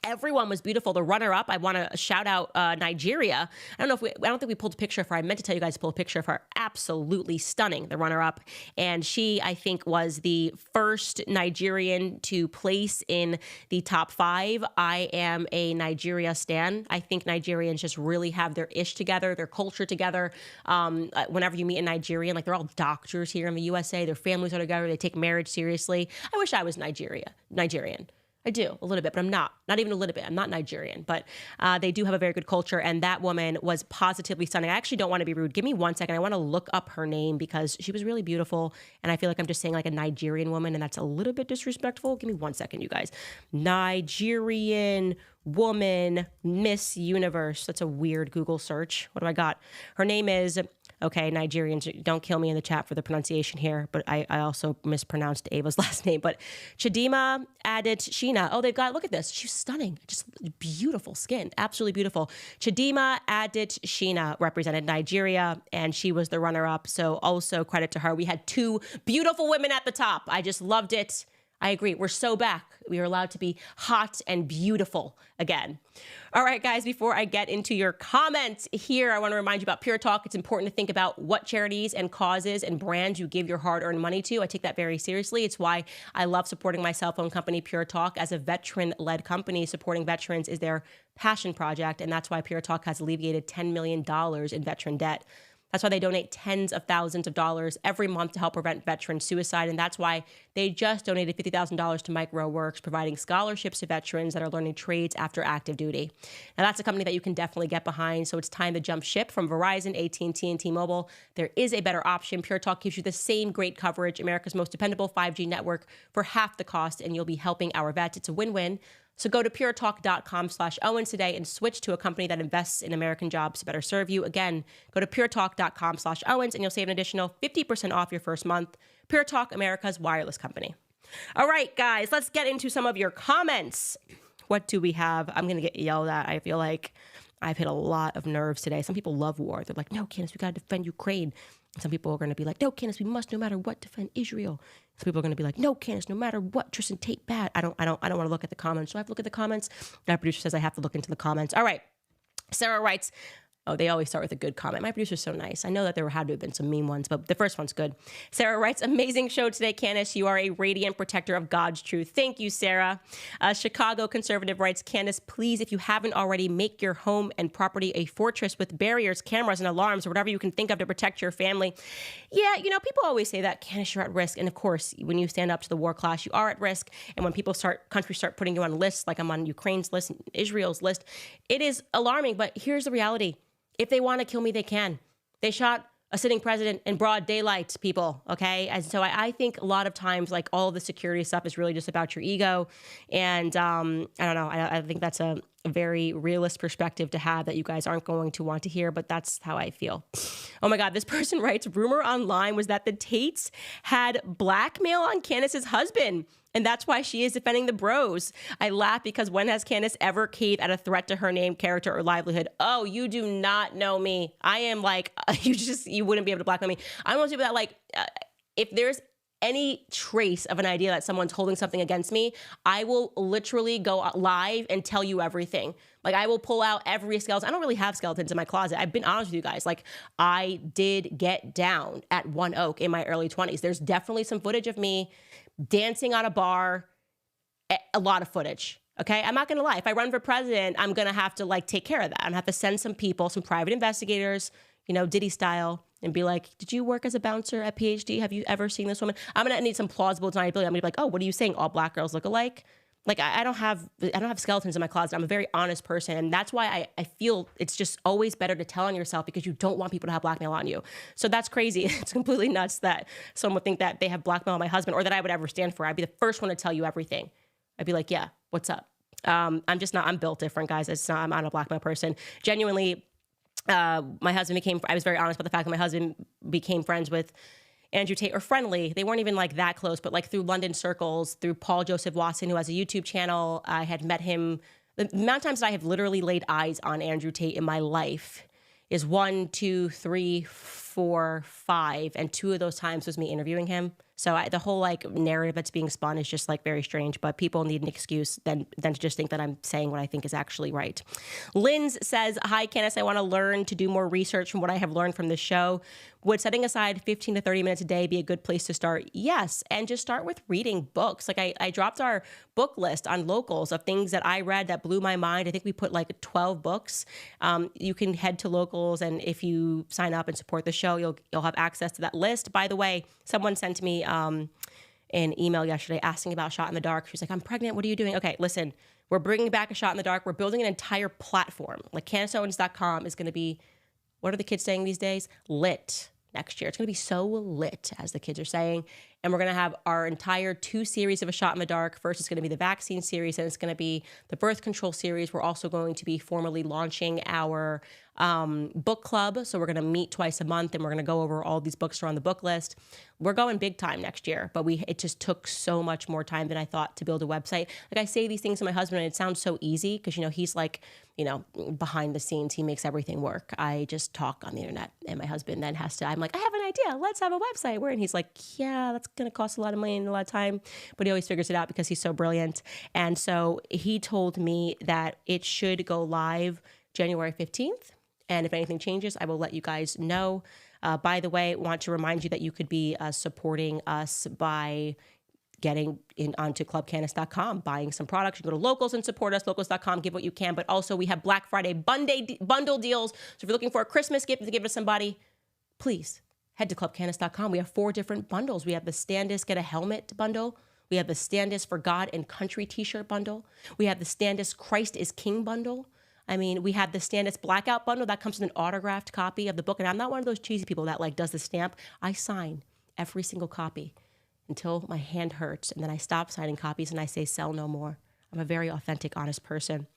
everyone was beautiful. The runner-up, I want to shout out Nigeria. I don't think we pulled a picture of her. I meant to tell you guys to pull a picture of her. Absolutely stunning, the runner-up. And she, I think, was the first Nigerian to place in the top 5. I am a Nigeria stan. I think Nigerians just really have their ish together, their culture together. Whenever you meet a Nigerian, like they're all doctors here in the USA. Their families are together. They take marriage seriously. I wish I was Nigerian. I do, a little bit, but I'm not even a little bit. I'm not Nigerian, but they do have a very good culture, and that woman was positively stunning. I actually don't want to be rude. Give me 1 second. I want to look up her name because she was really beautiful, and I feel like I'm just saying like a Nigerian woman, and that's a little bit disrespectful. Give me 1 second, you guys. Nigerian woman, Miss Universe. That's a weird Google search. What do I got? Her name is... Okay, Nigerians, don't kill me in the chat for the pronunciation here, but I also mispronounced Ava's last name. But Chidima Adetshina. Oh, they've got, look at this. She's stunning. Just beautiful skin. Absolutely beautiful. Chidima Adetshina represented Nigeria, and she was the runner-up. So also credit to her. We had 2 beautiful women at the top. I just loved it. I agree. We're so back. We are allowed to be hot and beautiful again. All right, guys, before I get into your comments here, I want to remind you about Pure Talk. It's important to think about what charities and causes and brands you give your hard-earned money to. I take that very seriously. It's why I love supporting my cell phone company, Pure Talk. As a veteran-led company, supporting veterans is their passion project, and that's why Pure Talk has alleviated $10 million in veteran debt. That's why they donate tens of thousands of dollars every month to help prevent veteran suicide. And that's why they just donated $50,000 to MicroWorks, providing scholarships to veterans that are learning trades after active duty. Now, that's a company that you can definitely get behind. So it's time to jump ship from Verizon, AT&T, and T-Mobile. There is a better option. Pure Talk gives you the same great coverage, America's most dependable 5G network for half the cost, and you'll be helping our vets. It's a win-win. So go to puretalk.com/Owens today and switch to a company that invests in American jobs to better serve you. Again, go to puretalk.com/Owens and you'll save an additional 50% off your first month. Pure Talk, America's wireless company. All right, guys, let's get into some of your comments. What do we have? I'm going to get yelled at. I feel like I've hit a lot of nerves today. Some people love war. They're like, no, Candace, we got to defend Ukraine. And some people are going to be like, no, Candace, we must no matter what defend Israel. Some people are going to be like, no, Candace, no matter what, Tristan Tate bad. I don't want to look at the comments. So I have to look at the comments. Our producer says I have to look into the comments. All right. Sarah writes, oh, they always start with a good comment. My producer's so nice. I know that there had to have been some mean ones, but the first one's good. Sarah writes, amazing show today, Candace. You are a radiant protector of God's truth. Thank you, Sarah. Chicago Conservative writes, Candace, please, if you haven't already, make your home and property a fortress with barriers, cameras, and alarms, or whatever you can think of to protect your family. Yeah, you know, people always say that, Candace, you're at risk. And of course, when you stand up to the war class, you are at risk. And when countries start putting you on lists, like I'm on Ukraine's list, Israel's list, it is alarming. But here's the reality. If they want to kill me, they can. They shot a sitting president in broad daylight, people, okay? And so I think a lot of times, like, all of the security stuff is really just about your ego. And I don't know. I think that's a very realist perspective to have that you guys aren't going to want to hear, but that's how I feel. Oh my God, this person writes, rumor online was that the Tates had blackmail on Candace's husband. And that's why she is defending the bros. I laugh because when has Candace ever caved at a threat to her name, character, or livelihood? Oh, you do not know me. I am like, you wouldn't be able to blackmail me. I'm one of those people that, like, if there's any trace of an idea that someone's holding something against me, I will literally go live and tell you everything. Like, I will pull out every skeleton. I don't really have skeletons in my closet. I've been honest with you guys. Like, I did get down at One Oak in my early 20s. There's definitely some footage of me dancing on a bar, a lot of footage. Okay, I'm not gonna lie. If I run for president, I'm gonna have to, like, take care of that. I'm gonna have to send some people, some private investigators, you know, Diddy style, and be like, did you work as a bouncer at PhD? Have you ever seen this woman? I'm gonna need some plausible deniability. I'm gonna be like, oh, what are you saying? All black girls look alike? Like I don't have skeletons in my closet. I'm a very honest person. And that's why I feel it's just always better to tell on yourself, because you don't want people to have blackmail on you. So that's crazy. It's completely nuts that someone would think that they have blackmail on my husband, or that I would ever stand for. I'd be the first one to tell you everything. I'd be like, yeah, what's up? I'm built different, guys. I'm not a blackmail person. Genuinely, I was very honest about the fact that my husband became friends with Andrew Tate, or friendly. They weren't even like that close, but like through London circles, through Paul Joseph Watson, who has a YouTube channel. I had met him. The amount of times that I have literally laid eyes on Andrew Tate in my life is 1, 2, 3, 4, 5. And 2 of those times was me interviewing him. So the whole like narrative that's being spun is just like very strange, but people need an excuse than to just think that I'm saying what I think is actually right. Linz says, hi, Candace, I want to learn to do more research from what I have learned from this show. Would setting aside 15 to 30 minutes a day be a good place to start? Yes. And just start with reading books. Like I dropped our book list on Locals of things that I read that blew my mind. I think we put like 12 books. You can head to Locals, and if you sign up and support the show, you'll have access to that list. By the way, someone sent me an email yesterday asking about Shot in the Dark. She was like, I'm pregnant. What are you doing? Okay, listen, we're bringing back a Shot in the Dark. We're building an entire platform. Like CandaceOwens.com is going to be, what are the kids saying these days? Lit next year. It's going to be so lit, as the kids are saying. And we're going to have our entire 2 series of A Shot in the Dark. First, it's going to be the vaccine series, and it's going to be the birth control series. We're also going to be formally launching our book club. So we're going to meet twice a month, and we're going to go over all these books that are on the book list. We're going big time next year, but it just took so much more time than I thought to build a website. Like I say these things to my husband, and it sounds so easy because, he's like, behind the scenes, he makes everything work. I just talk on the internet, and my husband then I'm like, I have an idea. Let's have a website. And he's like, yeah, that's going to cost a lot of money and a lot of time, but he always figures it out because he's so brilliant. And so he told me that it should go live January 15th. And if anything changes, I will let you guys know. By the way, I want to remind you that you could be supporting us by getting onto clubcandace.com, buying some products. You can go to Locals and support us, locals.com, give what you can. But also we have Black Friday bundle deals. So if you're looking for a Christmas gift to give to somebody, please head to clubcandace.com. We have 4 different bundles. We have the Standis Get a Helmet bundle. We have the Standis for God and Country t-shirt bundle. We have the Standis Christ is King bundle. We have the Standis Blackout bundle that comes with an autographed copy of the book. And I'm not one of those cheesy people that like does the stamp. I sign every single copy until my hand hurts. And then I stop signing copies and I say, sell no more. I'm a very authentic, honest person.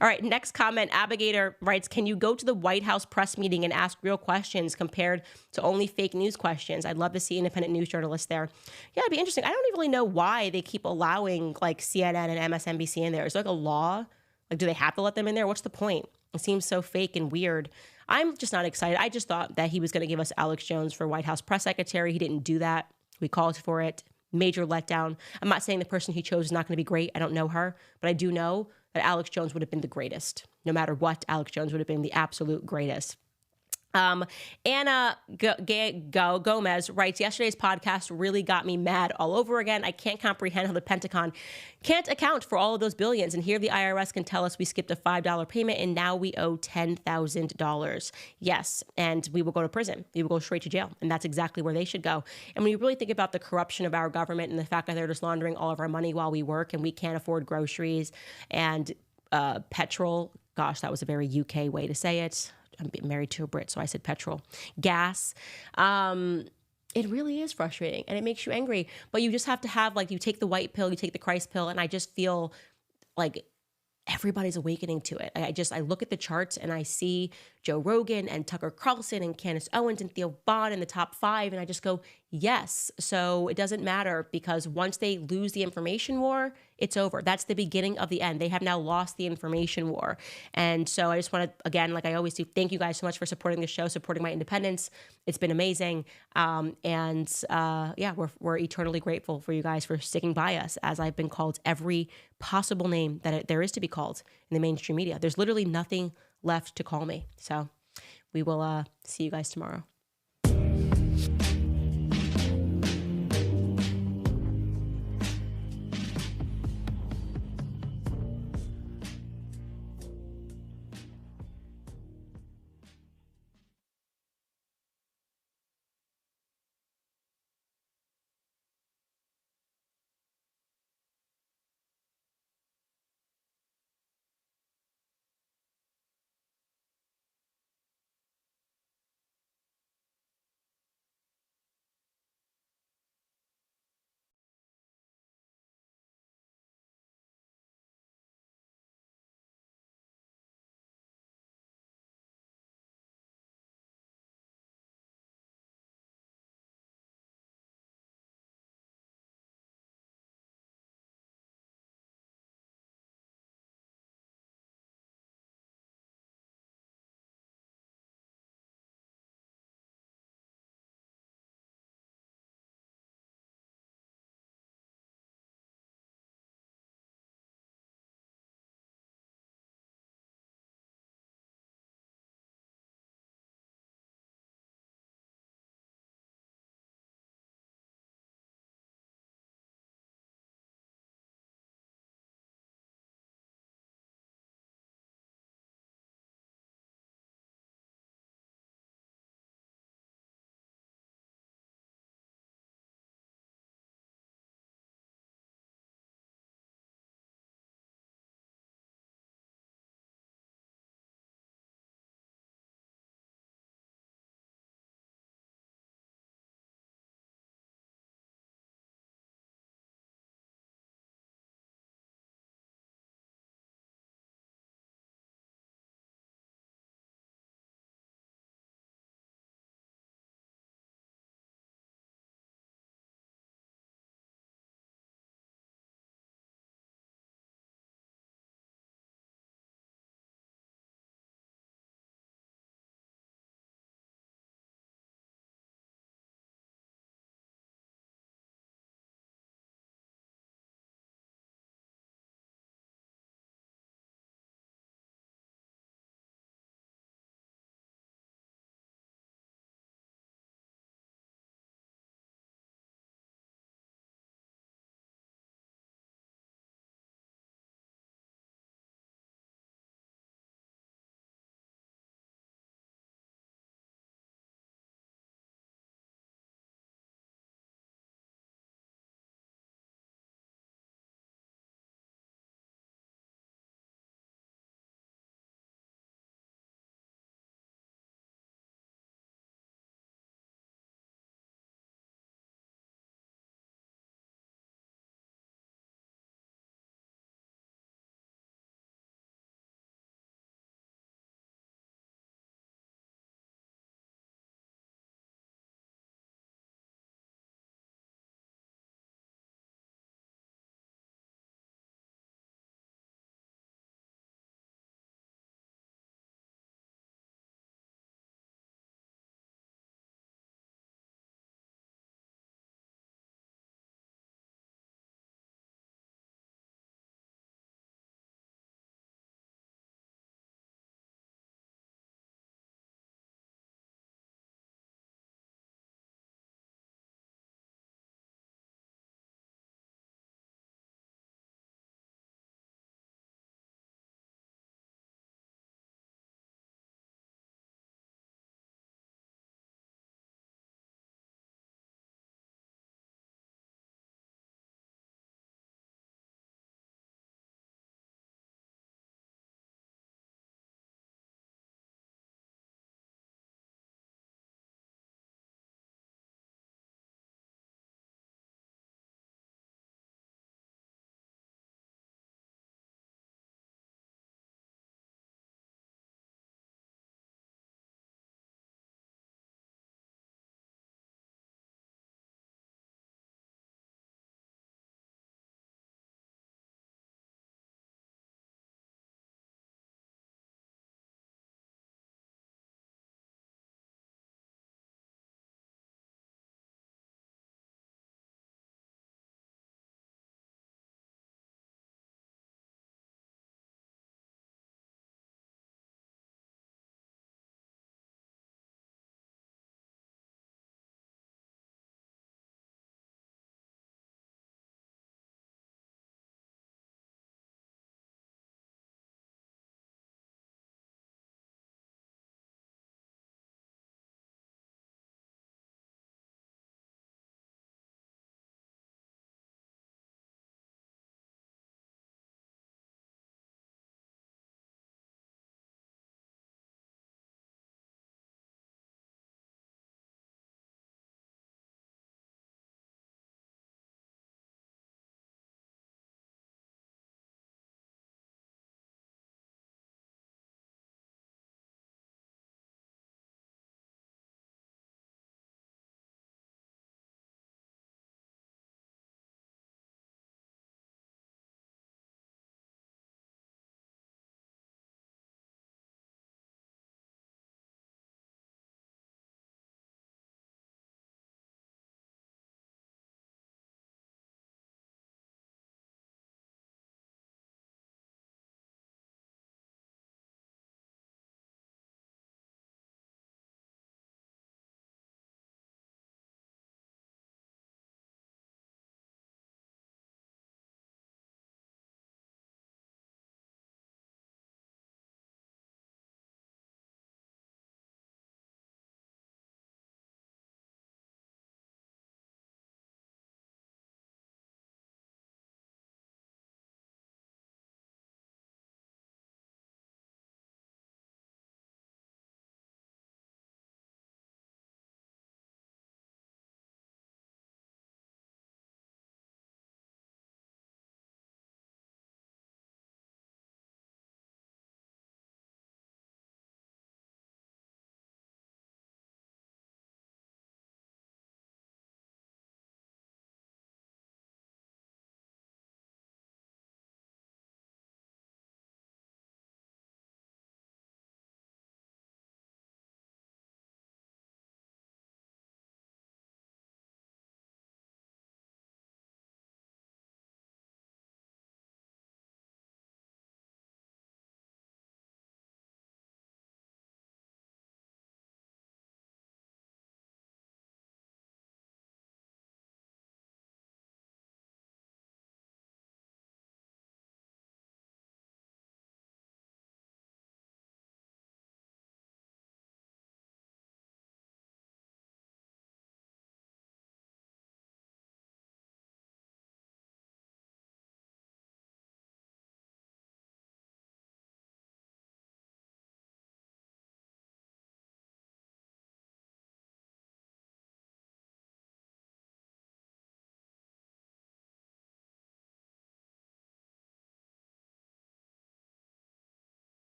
All right, next comment. Abigator writes, can you go to the White House press meeting and ask real questions compared to only fake news questions? I'd love to see independent news journalists there. Yeah, it'd be interesting. I don't really know why they keep allowing like CNN and MSNBC in there. Is there like a law? Like, do they have to let them in there? What's the point? It seems so fake and weird. I'm just not excited. I just thought that he was going to give us Alex Jones for White House press secretary. He didn't do that. We called for it. Major letdown. I'm not saying the person he chose is not going to be great. I don't know her, but I do know that Alex Jones would have been the greatest. No matter what, Alex Jones would have been the absolute greatest. Anna Gomez writes, yesterday's podcast really got me mad all over again. I can't comprehend how the Pentagon can't account for all of those billions. And here the IRS can tell us we skipped a $5 payment and now we owe $10,000. Yes. And we will go to prison. We will go straight to jail. And that's exactly where they should go. And when you really think about the corruption of our government and the fact that they're just laundering all of our money while we work and we can't afford groceries and petrol. Gosh, that was a very UK way to say it. I'm married to a Brit, so I said petrol. Gas. It really is frustrating, and it makes you angry. But you just have to have, like, you take the white pill, you take the Christ pill, and I just feel like everybody's awakening to it. I look at the charts, and I see Joe Rogan and Tucker Carlson and Candace Owens and Theo Von in the top 5, and I just go, yes. So it doesn't matter, because once they lose the information war, it's over. That's the beginning of the end. They have now lost the information war. And so I just want to, again, like I always do, thank you guys so much for supporting the show, supporting my independence. It's been amazing. Yeah, we're eternally grateful for you guys for sticking by us, as I've been called every possible name that there is to be called in the mainstream media. There's literally nothing left to call me. So we will see you guys tomorrow.